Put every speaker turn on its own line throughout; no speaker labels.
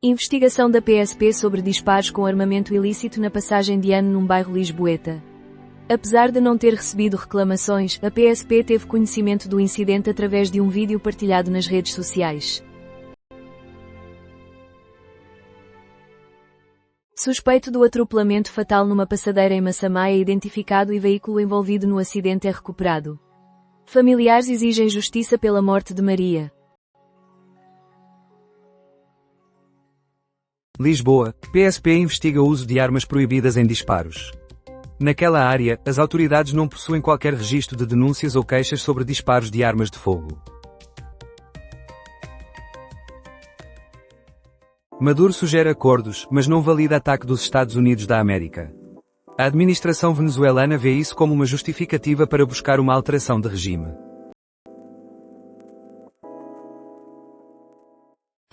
Investigação da PSP sobre disparos com armamento ilícito na passagem de ano num bairro lisboeta. Apesar de não ter recebido reclamações, a PSP teve conhecimento do incidente através de um vídeo partilhado nas redes sociais. Suspeito do atropelamento fatal numa passadeira em Massamá é identificado e veículo envolvido no acidente é recuperado. Familiares exigem justiça pela morte de Maria.
Lisboa, PSP investiga o uso de armas proibidas em disparos. Naquela área, as autoridades não possuem qualquer registro de denúncias ou queixas sobre disparos de armas de fogo. Maduro sugere acordos, mas não valida ataque dos Estados Unidos da América. A administração venezuelana vê isso como uma justificativa para buscar uma alteração de regime.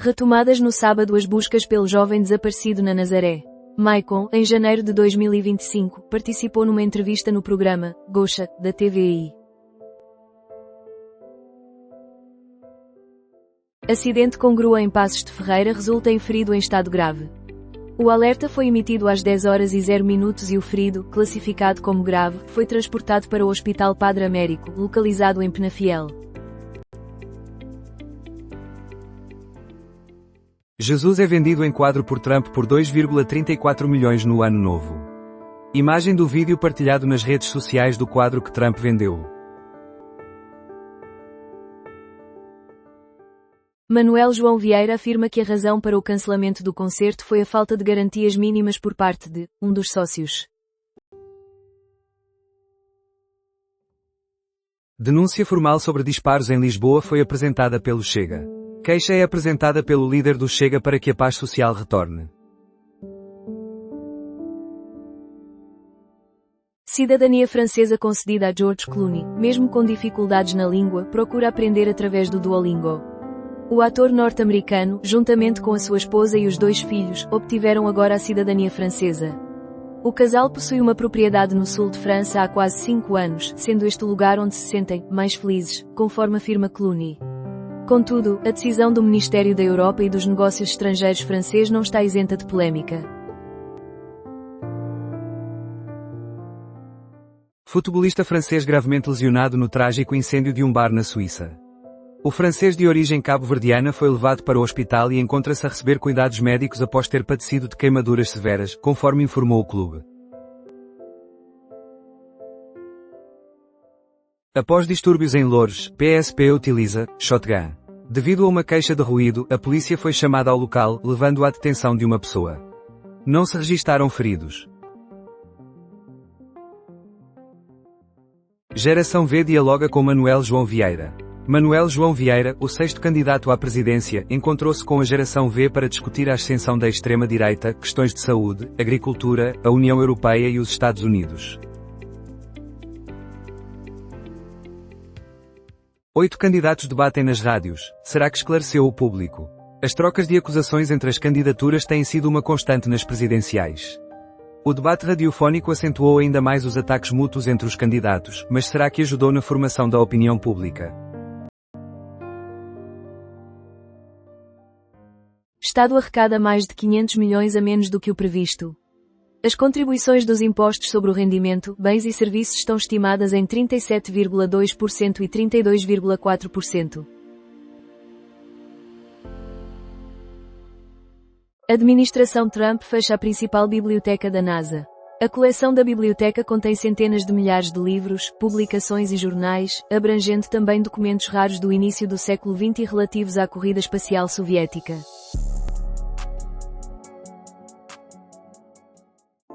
Retomadas no sábado as buscas pelo jovem desaparecido na Nazaré. Maicon, em janeiro de 2025, participou numa entrevista no programa Gocha, da TVI. Acidente com grua em Passos de Ferreira resulta em ferido em estado grave. O alerta foi emitido às 10h00 e o ferido, classificado como grave, foi transportado para o Hospital Padre Américo, localizado em Penafiel.
Jesus é vendido em quadro por Trump por 2,34 milhões no ano novo. Imagem do vídeo partilhado nas redes sociais do quadro que Trump vendeu.
Manuel João Vieira afirma que a razão para o cancelamento do concerto foi a falta de garantias mínimas por parte de um dos sócios.
Denúncia formal sobre disparos em Lisboa foi apresentada pelo Chega. Queixa é apresentada pelo líder do Chega para que a paz social retorne.
Cidadania francesa concedida a George Clooney, mesmo com dificuldades na língua, procura aprender através do Duolingo. O ator norte-americano, juntamente com a sua esposa e os 2 filhos, obtiveram agora a cidadania francesa. O casal possui uma propriedade no sul de França há quase 5 anos, sendo este o lugar onde se sentem mais felizes, conforme afirma Clooney. Contudo, a decisão do Ministério da Europa e dos Negócios Estrangeiros francês não está isenta de polémica.
Futebolista francês gravemente lesionado no trágico incêndio de um bar na Suíça. O francês de origem cabo-verdiana foi levado para o hospital e encontra-se a receber cuidados médicos após ter padecido de queimaduras severas, conforme informou o clube. Após distúrbios em Loures, PSP utiliza shotgun. Devido a uma queixa de ruído, a polícia foi chamada ao local, levando à detenção de uma pessoa. Não se registaram feridos. Geração V dialoga com Manuel João Vieira. Manuel João Vieira, o 6º candidato à presidência, encontrou-se com a Geração V para discutir a ascensão da extrema-direita, questões de saúde, agricultura, a União Europeia e os Estados Unidos. 8 candidatos debatem nas rádios. Será que esclareceu o público? As trocas de acusações entre as candidaturas têm sido uma constante nas presidenciais. O debate radiofónico acentuou ainda mais os ataques mútuos entre os candidatos, mas será que ajudou na formação da opinião pública?
Estado arrecada mais de 500 milhões a menos do que o previsto. As contribuições dos impostos sobre o rendimento, bens e serviços estão estimadas em 37,2% e 32,4%. Administração Trump fecha a principal biblioteca da NASA. A coleção da biblioteca contém centenas de milhares de livros, publicações e jornais, abrangendo também documentos raros do início do século XX e relativos à corrida espacial soviética.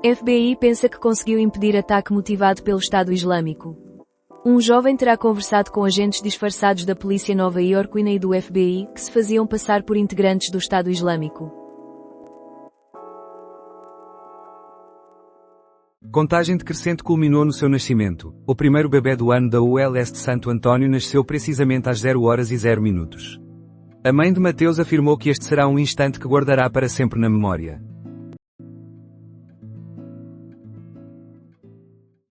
FBI pensa que conseguiu impedir ataque motivado pelo Estado Islâmico. Um jovem terá conversado com agentes disfarçados da polícia nova-iorquina e do FBI, que se faziam passar por integrantes do Estado Islâmico.
Contagem decrescente culminou no seu nascimento. O primeiro bebê do ano da ULS de Santo António nasceu precisamente às 0h00. A mãe de Mateus afirmou que este será um instante que guardará para sempre na memória.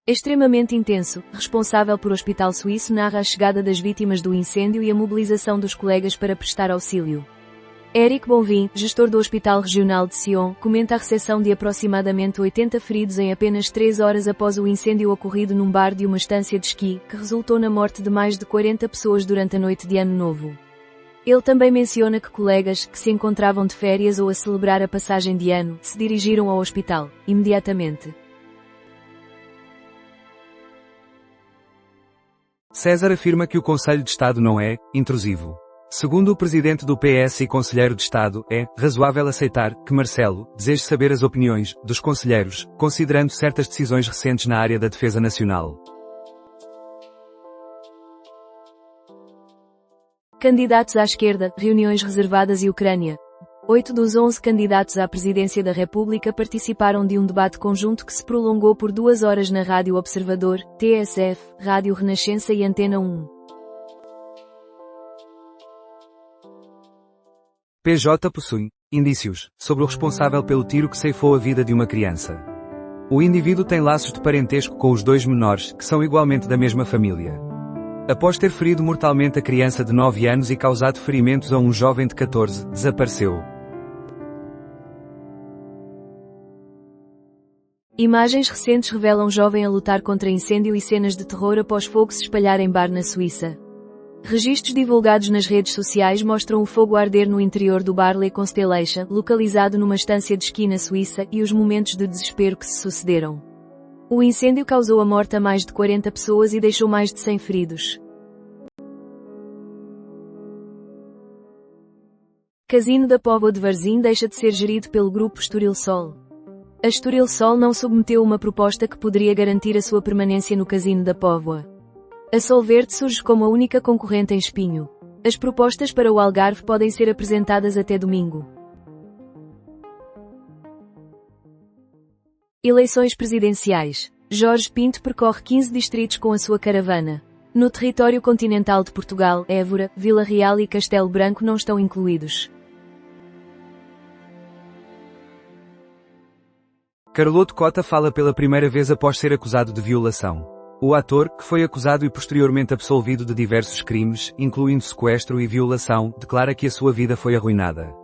Extremamente intenso, responsável por hospital suíço narra a chegada das vítimas do incêndio e a mobilização dos colegas para prestar auxílio. Eric Bonvin, gestor do Hospital Regional de Sion, comenta a recepção de aproximadamente 80 feridos em apenas 3 horas após o incêndio ocorrido num bar de uma estância de esqui, que resultou na morte de mais de 40 pessoas durante a noite de Ano Novo. Ele também menciona que colegas, que se encontravam de férias ou a celebrar a passagem de ano, se dirigiram ao hospital, imediatamente.
César afirma que o Conselho de Estado não é intrusivo. Segundo o presidente do PS e conselheiro de Estado, é razoável aceitar que Marcelo deseje saber as opiniões dos conselheiros, considerando certas decisões recentes na área da defesa nacional.
Candidatos à esquerda, reuniões reservadas e Ucrânia. 8 dos 11 candidatos à presidência da República participaram de um debate conjunto que se prolongou por 2 horas na Rádio Observador, TSF, Rádio Renascença e Antena 1.
PJ possui indícios sobre o responsável pelo tiro que ceifou a vida de uma criança. O indivíduo tem laços de parentesco com os 2 menores, que são igualmente da mesma família. Após ter ferido mortalmente a criança de 9 anos e causado ferimentos a um jovem de 14, desapareceu.
Imagens recentes revelam jovem a lutar contra incêndio e cenas de terror após fogo se espalhar em bar na Suíça. Registros divulgados nas redes sociais mostram o fogo a arder no interior do bar Le Constellation, localizado numa estância de esqui na Suíça, e os momentos de desespero que se sucederam. O incêndio causou a morte a mais de 40 pessoas e deixou mais de 100 feridos. Casino da Póvoa de Varzim deixa de ser gerido pelo grupo Estoril Sol. A Estoril Sol não submeteu uma proposta que poderia garantir a sua permanência no Casino da Póvoa. A Solverde surge como a única concorrente em Espinho. As propostas para o Algarve podem ser apresentadas até domingo. Eleições presidenciais. Jorge Pinto percorre 15 distritos com a sua caravana. No território continental de Portugal, Évora, Vila Real e Castelo Branco não estão incluídos.
Carloto Cota fala pela primeira vez após ser acusado de violação. O ator, que foi acusado e posteriormente absolvido de diversos crimes, incluindo sequestro e violação, declara que a sua vida foi arruinada.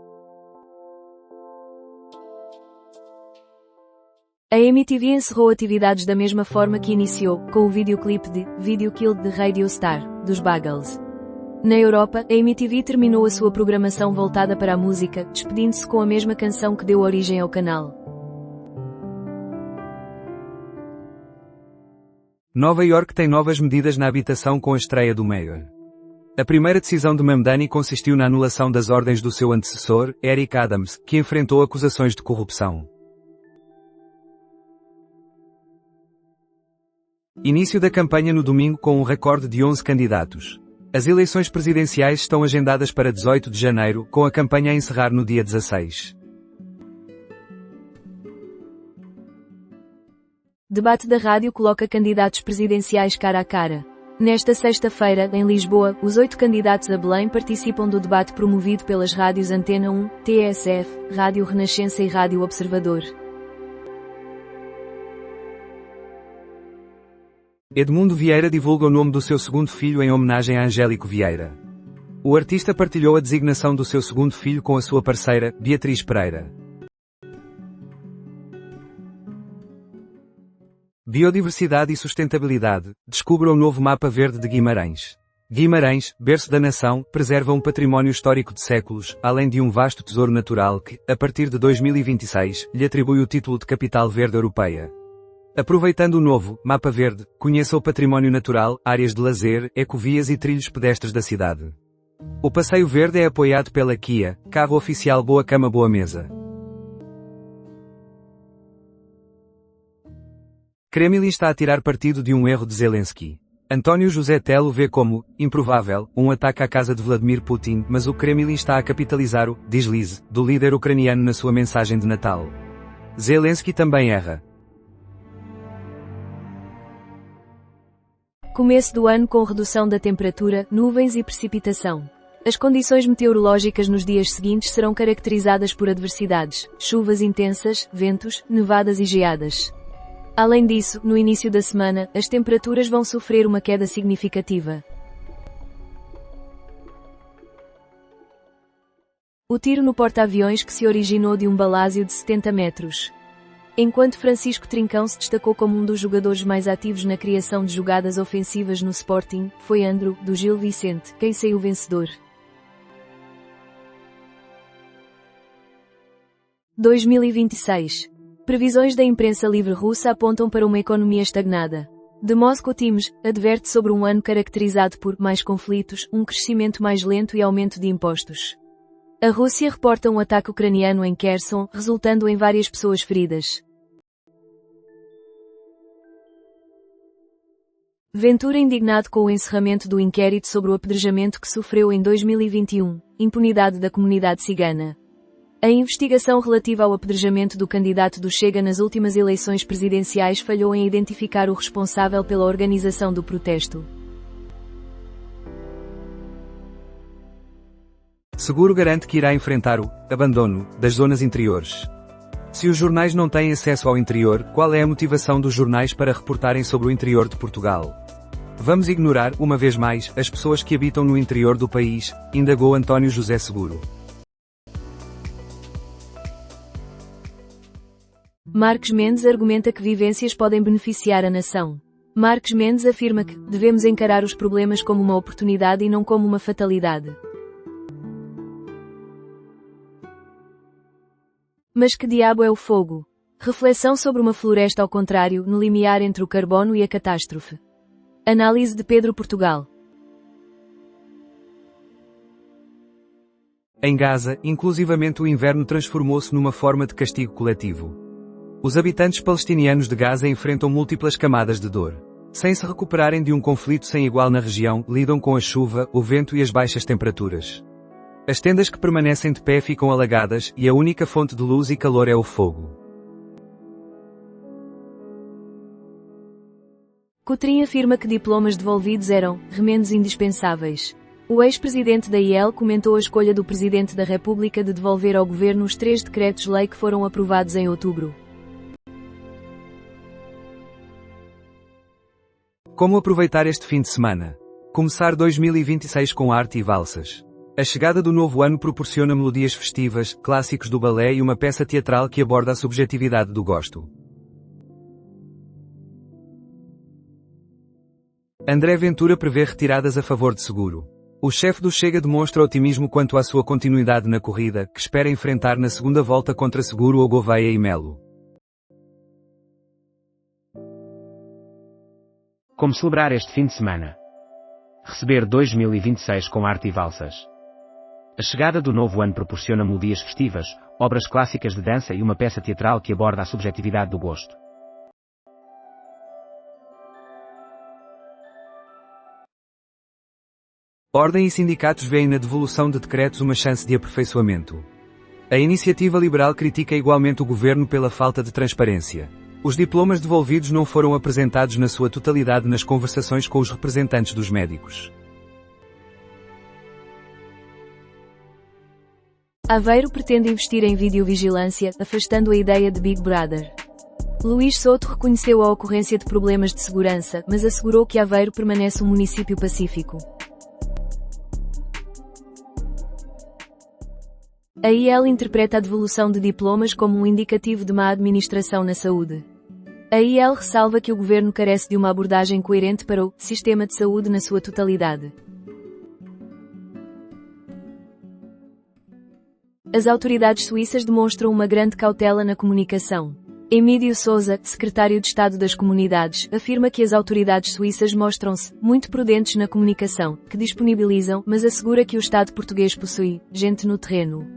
A MTV encerrou atividades da mesma forma que iniciou, com o videoclipe de Video Killed the Radio Star, dos Buggles. Na Europa, a MTV terminou a sua programação voltada para a música, despedindo-se com a mesma canção que deu origem ao canal.
Nova York tem novas medidas na habitação com a estreia do Mayor. A primeira decisão de Mamdani consistiu na anulação das ordens do seu antecessor, Eric Adams, que enfrentou acusações de corrupção. Início da campanha no domingo com um recorde de 11 candidatos. As eleições presidenciais estão agendadas para 18 de janeiro, com a campanha a encerrar no dia 16.
Debate da rádio coloca candidatos presidenciais cara a cara. Nesta sexta-feira, em Lisboa, os 8 candidatos a Belém participam do debate promovido pelas rádios Antena 1, TSF, Rádio Renascença e Rádio Observador.
Edmundo Vieira divulga o nome do seu segundo filho em homenagem a Angélico Vieira. O artista partilhou a designação do seu segundo filho com a sua parceira, Beatriz Pereira. Biodiversidade e sustentabilidade. Descubra o novo mapa verde de Guimarães. Guimarães, berço da nação, preserva um património histórico de séculos, além de um vasto tesouro natural que, a partir de 2026, lhe atribui o título de Capital Verde Europeia. Aproveitando o novo mapa verde, conheça o património natural, áreas de lazer, ecovias e trilhos pedestres da cidade. O Passeio Verde é apoiado pela Kia, carro oficial Boa Cama Boa Mesa. Kremlin está a tirar partido de um erro de Zelensky. António José Telo vê como improvável um ataque à casa de Vladimir Putin, mas o Kremlin está a capitalizar o deslize do líder ucraniano na sua mensagem de Natal. Zelensky também erra.
Começo do ano com redução da temperatura, nuvens e precipitação. As condições meteorológicas nos dias seguintes serão caracterizadas por adversidades, chuvas intensas, ventos, nevadas e geadas. Além disso, no início da semana, as temperaturas vão sofrer uma queda significativa. O tiro no porta-aviões que se originou de um balázio de 70 metros. Enquanto Francisco Trincão se destacou como um dos jogadores mais ativos na criação de jogadas ofensivas no Sporting, foi Andro, do Gil Vicente, quem saiu vencedor. 2026. Previsões da imprensa livre russa apontam para uma economia estagnada. The Moscow Times adverte sobre um ano caracterizado por mais conflitos, um crescimento mais lento e aumento de impostos. A Rússia reporta um ataque ucraniano em Kherson, resultando em várias pessoas feridas. Ventura indignado com o encerramento do inquérito sobre o apedrejamento que sofreu em 2021, impunidade da comunidade cigana. A investigação relativa ao apedrejamento do candidato do Chega nas últimas eleições presidenciais falhou em identificar o responsável pela organização do protesto.
Seguro garante que irá enfrentar o abandono das zonas interiores. Se os jornais não têm acesso ao interior, qual é a motivação dos jornais para reportarem sobre o interior de Portugal? Vamos ignorar, uma vez mais, as pessoas que habitam no interior do país, indagou António José Seguro.
Marques Mendes argumenta que vivências podem beneficiar a nação. Marques Mendes afirma que devemos encarar os problemas como uma oportunidade e não como uma fatalidade. Mas que diabo é o fogo? Reflexão sobre uma floresta ao contrário, no limiar entre o carbono e a catástrofe. Análise de Pedro Portugal.
Em Gaza, inclusivamente o inverno transformou-se numa forma de castigo coletivo. Os habitantes palestinianos de Gaza enfrentam múltiplas camadas de dor. Sem se recuperarem de um conflito sem igual na região, lidam com a chuva, o vento e as baixas temperaturas. As tendas que permanecem de pé ficam alagadas, e a única fonte de luz e calor é o fogo.
Coutrinho afirma que diplomas devolvidos eram remendos indispensáveis. O ex-presidente da IEL comentou a escolha do Presidente da República de devolver ao governo os 3 decretos-lei que foram aprovados em outubro.
Como aproveitar este fim de semana? Começar 2026 com arte e valsas. A chegada do novo ano proporciona melodias festivas, clássicos do balé e uma peça teatral que aborda a subjetividade do gosto. André Ventura prevê retiradas a favor de Seguro. O chefe do Chega demonstra otimismo quanto à sua continuidade na corrida, que espera enfrentar na segunda volta contra Seguro ou Gouveia e Melo.
Como celebrar este fim de semana? Receber 2026 com arte e valsas. A chegada do novo ano proporciona melodias festivas, obras clássicas de dança e uma peça teatral que aborda a subjetividade do gosto.
Ordem e sindicatos veem na devolução de decretos uma chance de aperfeiçoamento. A iniciativa liberal critica igualmente o governo pela falta de transparência. Os diplomas devolvidos não foram apresentados na sua totalidade nas conversações com os representantes dos médicos.
Aveiro pretende investir em videovigilância, afastando a ideia de Big Brother. Luís Souto reconheceu a ocorrência de problemas de segurança, mas assegurou que Aveiro permanece um município pacífico. A IEL interpreta a devolução de diplomas como um indicativo de má administração na saúde. A IEL ressalva que o governo carece de uma abordagem coerente para o sistema de saúde na sua totalidade. As autoridades suíças demonstram uma grande cautela na comunicação. Emílio Sousa, secretário de Estado das Comunidades, afirma que as autoridades suíças mostram-se muito prudentes na comunicação que disponibilizam, mas assegura que o Estado português possui gente no terreno.